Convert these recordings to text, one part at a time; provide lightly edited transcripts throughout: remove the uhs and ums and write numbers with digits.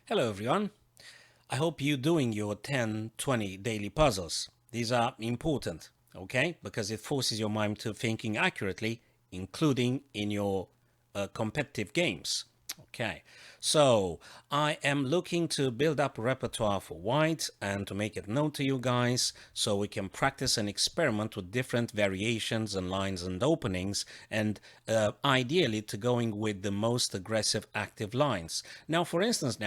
Hello everyone. I hope you're doing your 10-20 daily puzzles. These are important, okay? Because it forces your mind to thinking accurately, including in your competitive games. Okay, so I am looking to build up a repertoire for white and to make it known to you guys so we can practice and experiment with different variations and lines and openings and ideally to going with the most aggressive active lines. Now, for instance,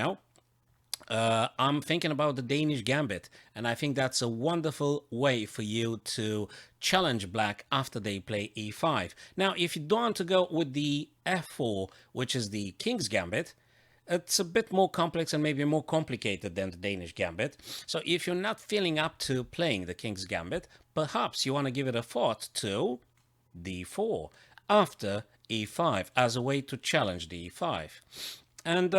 I'm thinking about the Danish Gambit, and I think that's a wonderful way for you to challenge black after they play e5. Now, if you don't want to go with the f4, which is the King's Gambit, it's a bit more complex and maybe more complicated than the Danish Gambit. So if you're not feeling up to playing the King's Gambit, perhaps you want to give it a thought to d4 after e5 as a way to challenge the e5. And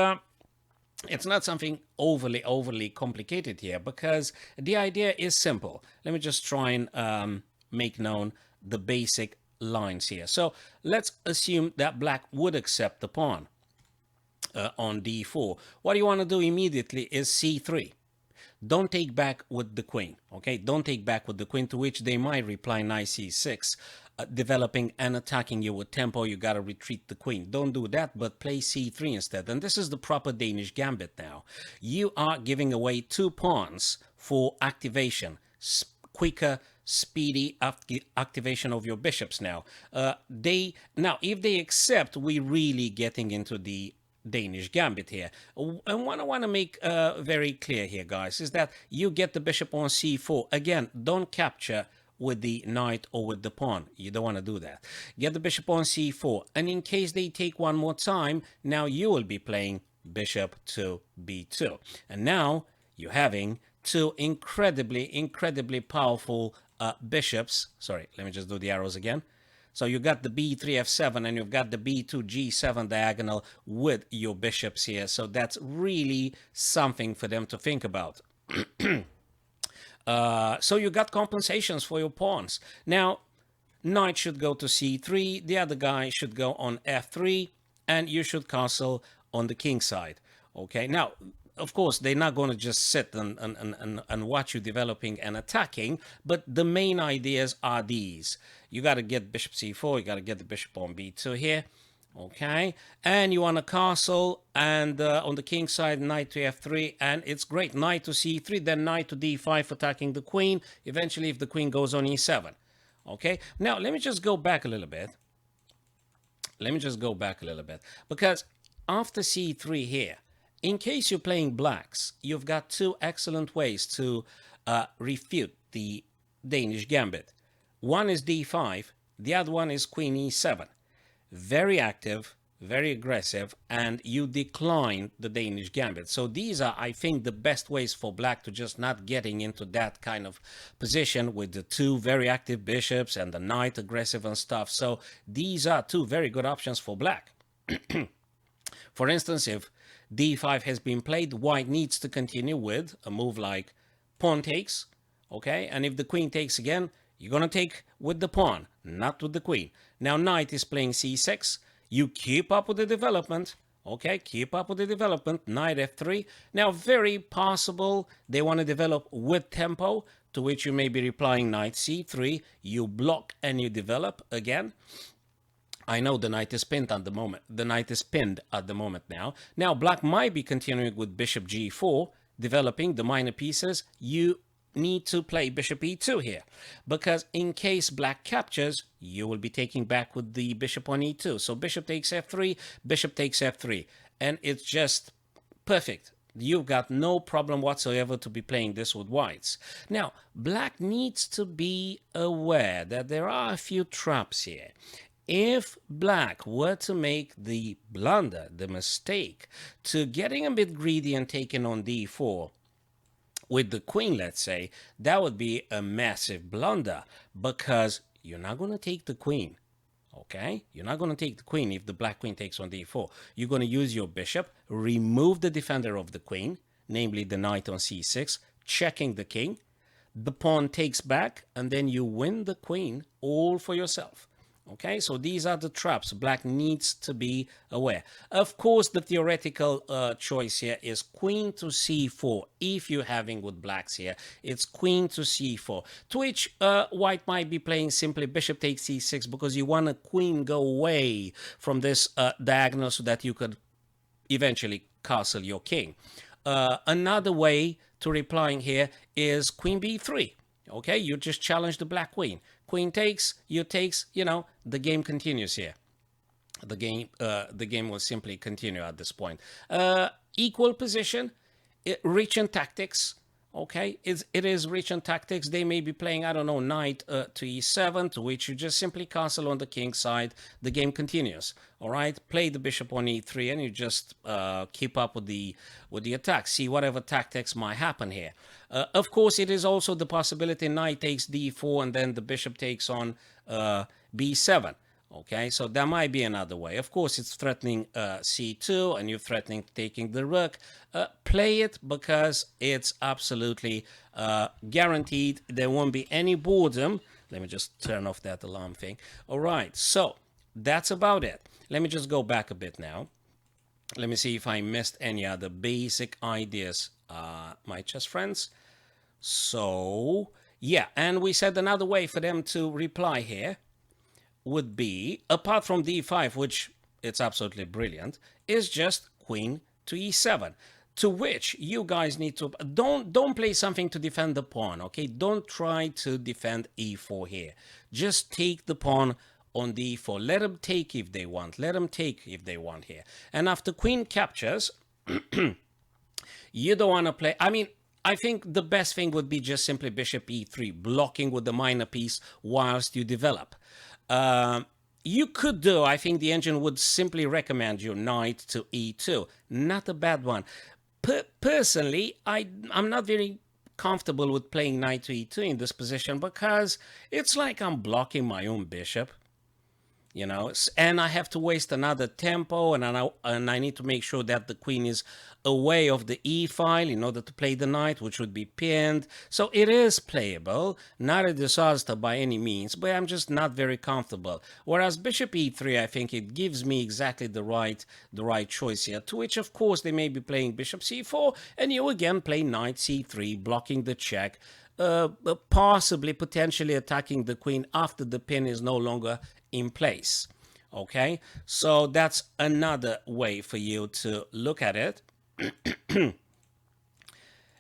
it's not something overly complicated here because the idea is simple. Let me just try and make known the basic lines here. So let's assume that black would accept the pawn on d4. What you want to do immediately is c3. Don't take back with the queen, okay? Don't take back with the queen, to which they might reply knight c6, developing and attacking you with tempo. You got to retreat the queen. Don't do that, but play c3 instead. And this is the proper Danish Gambit now. You are giving away 2 pawns for activation, quicker, speedy activation of your bishops now. If they accept, we're really getting into the Danish Gambit here. And what I want to make very clear here, guys, is that you get the bishop on c4. Again, don't capture with the knight or with the pawn. You don't want to do that. Get the bishop on c4. And in case they take one more time, now you will be playing bishop to b2. And now you're having 2 incredibly powerful bishops. Sorry, let me just do the arrows again. So you got the b3 f7 and you've got the b2 g7 diagonal with your bishops here. So that's really something for them to think about. So you got compensations for your pawns. Now, knight should go to c3, the other guy should go on f3, and you should castle on the king side. Okay, now, of course, they're not going to just sit and watch you developing and attacking, but the main ideas are these. You got to get bishop c4, you got to get the bishop on b2 here. Okay, and you want a castle, and on the king side, knight to f3, and it's great. Knight to c3, then knight to d5, attacking the queen. Eventually, if the queen goes on e7. Okay, now let me just go back a little bit. Because after c3 here, in case you're playing blacks, you've got 2 excellent ways to refute the Danish Gambit. One is d5, the other one is queen e7. Very active, very aggressive, and you decline the Danish Gambit. So these are, I think, the best ways for black to just not getting into that kind of position with the 2 very active bishops and the knight aggressive and stuff. So these are 2 very good options for black. For instance, if d5 has been played, white needs to continue with a move like pawn takes, okay? And if the queen takes again, you're going to take with the pawn, not with the queen. Now, knight is playing c6. You keep up with the development. Okay, keep up with the development. Knight f3. Now, very possible they want to develop with tempo, to which you may be replying knight c3. You block and you develop again. I know the knight is pinned at the moment. The knight is pinned at the moment now. Now, black might be continuing with bishop g4, developing the minor pieces. You need to play bishop e2 here, because in case black captures, you will be taking back with the bishop on e2. So bishop takes f3, bishop takes f3, and it's just perfect. You've got no problem whatsoever to be playing this with whites. Now, black needs to be aware that there are a few traps here. If black were to make the blunder, the mistake, to getting a bit greedy and taking on d4, with the queen, let's say, that would be a massive blunder, because you're not going to take the queen, okay? You're not going to take the queen if the black queen takes on d4. You're going to use your bishop, remove the defender of the queen, namely the knight on c6, checking the king. The pawn takes back, and then you win the queen all for yourself, Okay, so these are the traps black needs to be aware. Of course, the theoretical choice here is queen to c4. If you're having with blacks here, it's queen to c4, to which white might be playing simply bishop takes c6, because you want a queen go away from this diagonal so that you could eventually castle your king. Another way to replying here is queen b3. Okay, you just challenge the black queen. Queen takes, you takes, you know, the game continues here. The game will simply continue at this point. Equal position, rich in tactics. Okay, it is rich in tactics. They may be playing, I don't know, knight to e7, to which you just simply castle on the king side. The game continues. All right, play the bishop on e3, and you just keep up with the attack. See whatever tactics might happen here. Of course, it is also the possibility knight takes d4, and then the bishop takes on b7. Okay, so that might be another way. Of course, it's threatening c2, and you're threatening taking the rook. Play it, because it's absolutely guaranteed there won't be any boredom. Let me just turn off that alarm thing. All right, so that's about it. Let me just go back a bit now. Let me see if I missed any other basic ideas, my chess friends. So, yeah, and we said another way for them to reply here would be, apart from d5, which it's absolutely brilliant, is just queen to e7, to which you guys need to don't play something to defend the pawn. Okay, don't try to defend e4 here. Just take the pawn on d4. Let them take if they want. Let them take if they want here. And after queen captures, you don't want to play. I mean, I think the best thing would be just simply bishop e3, blocking with the minor piece whilst you develop. You could do, I think the engine would simply recommend you knight to e2. Not a bad one. Personally, I'm not very comfortable with playing knight to e2 in this position, because it's like I'm blocking my own bishop. You know, and I have to waste another tempo, and I need to make sure that the queen is away of the e file in order to play the knight, which would be pinned. So it is playable, not a disaster by any means, but I'm just not very comfortable. Whereas bishop e3, I think it gives me exactly the right choice here, to which of course they may be playing bishop c4, and you again play knight c3, blocking the check. Possibly, potentially attacking the queen after the pin is no longer in place. Okay, so that's another way for you to look at it.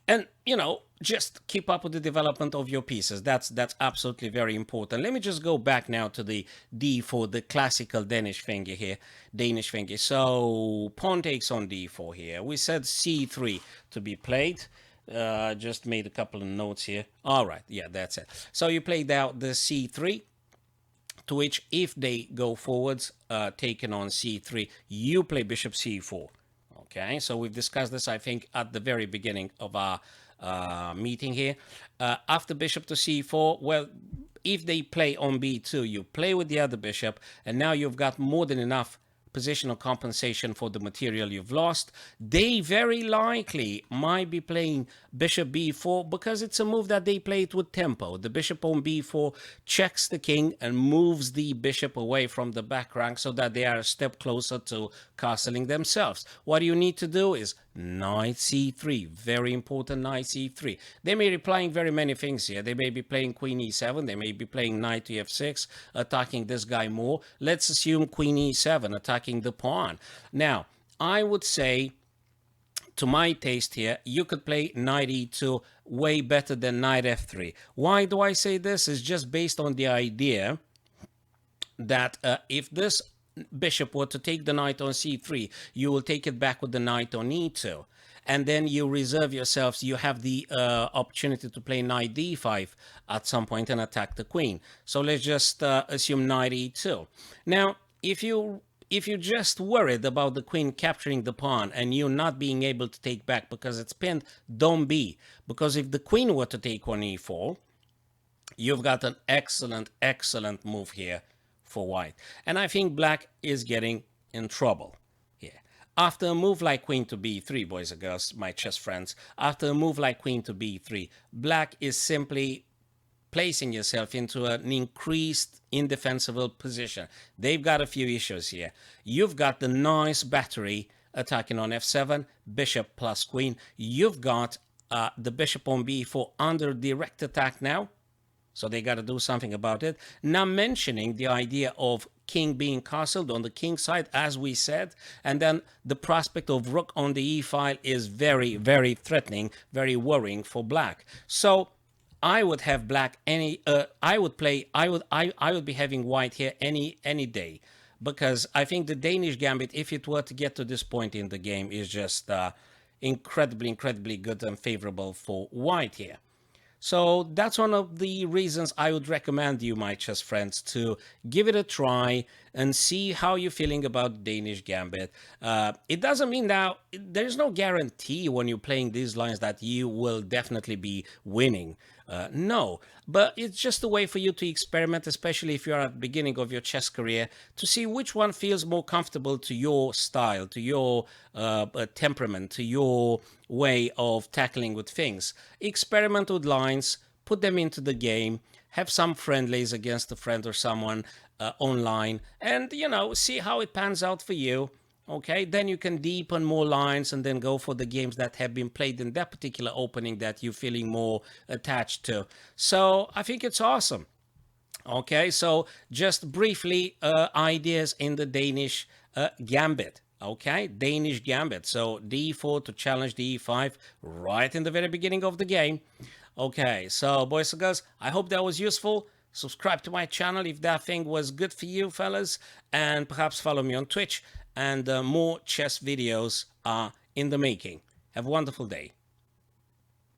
And, you know, just keep up with the development of your pieces. That's absolutely very important. Let me just go back now to the d4, the classical Danish finger here. So pawn takes on d4 here. We said c3 to be played. Just made a couple of notes here. All right, yeah, that's it. So you played out the c3, to which if they go forwards, taken on c3, you play bishop c4. Okay, so we've discussed this, I think, at the very beginning of our meeting here. After bishop to c4, well, if they play on b2, you play with the other bishop, and now you've got more than enough positional compensation for the material you've lost. They very likely might be playing bishop b4, because it's a move that they play it with tempo. The bishop on b4 checks the king and moves the bishop away from the back rank so that they are a step closer to castling themselves. What you need to do is knight c3, very important, knight c3. They may be playing very many things here. They may be playing queen e7, they may be playing knight to f6, attacking this guy more. Let's assume queen e7, attacking the pawn. Now, I would say, to my taste here, you could play knight e2 way better than knight f3. Why do I say this? It's just based on the idea that if this bishop were to take the knight on c3, you will take it back with the knight on e2, and then you reserve yourselves, you have the opportunity to play knight d5 at some point and attack the queen. So let's just assume knight e2. Now, if you're just worried about the queen capturing the pawn and you not being able to take back because it's pinned, don't be. Because if the queen were to take on e4, you've got an excellent move here for white. And I think black is getting in trouble here. After a move like queen to b3, boys and girls, my chess friends, after a move like queen to b3, black is simply placing yourself into an increased indefensible position. They've got a few issues here. You've got the nice battery attacking on f7, bishop plus queen. You've got the bishop on b4 under direct attack now, so they got to do something about it. Now mentioning the idea of king being castled on the king side, as we said, and then the prospect of rook on the e file is very, very threatening, very worrying for black. So I would have black I would be having white here any day, because I think the Danish Gambit, if it were to get to this point in the game, is just incredibly good and favorable for white here. So that's one of the reasons I would recommend you, my chess friends, to give it a try and see how you're feeling about Danish Gambit. It doesn't mean now, there's no guarantee when you're playing these lines that you will definitely be winning. No, but it's just a way for you to experiment, especially if you're at the beginning of your chess career, to see which one feels more comfortable to your style, to your temperament, to your way of tackling with things. Experiment with lines, put them into the game, have some friendlies against a friend or someone online, and, you know, see how it pans out for you. Okay, then you can deepen more lines and then go for the games that have been played in that particular opening that you're feeling more attached to. So I think it's awesome. Okay, so just briefly, ideas in the Danish Gambit. Okay, Danish Gambit. So d4 to challenge the e5 right in the very beginning of the game. Okay, so boys and girls, I hope that was useful. Subscribe to my channel if that thing was good for you, fellas, and perhaps follow me on Twitch. And more chess videos are in the making. Have a wonderful day.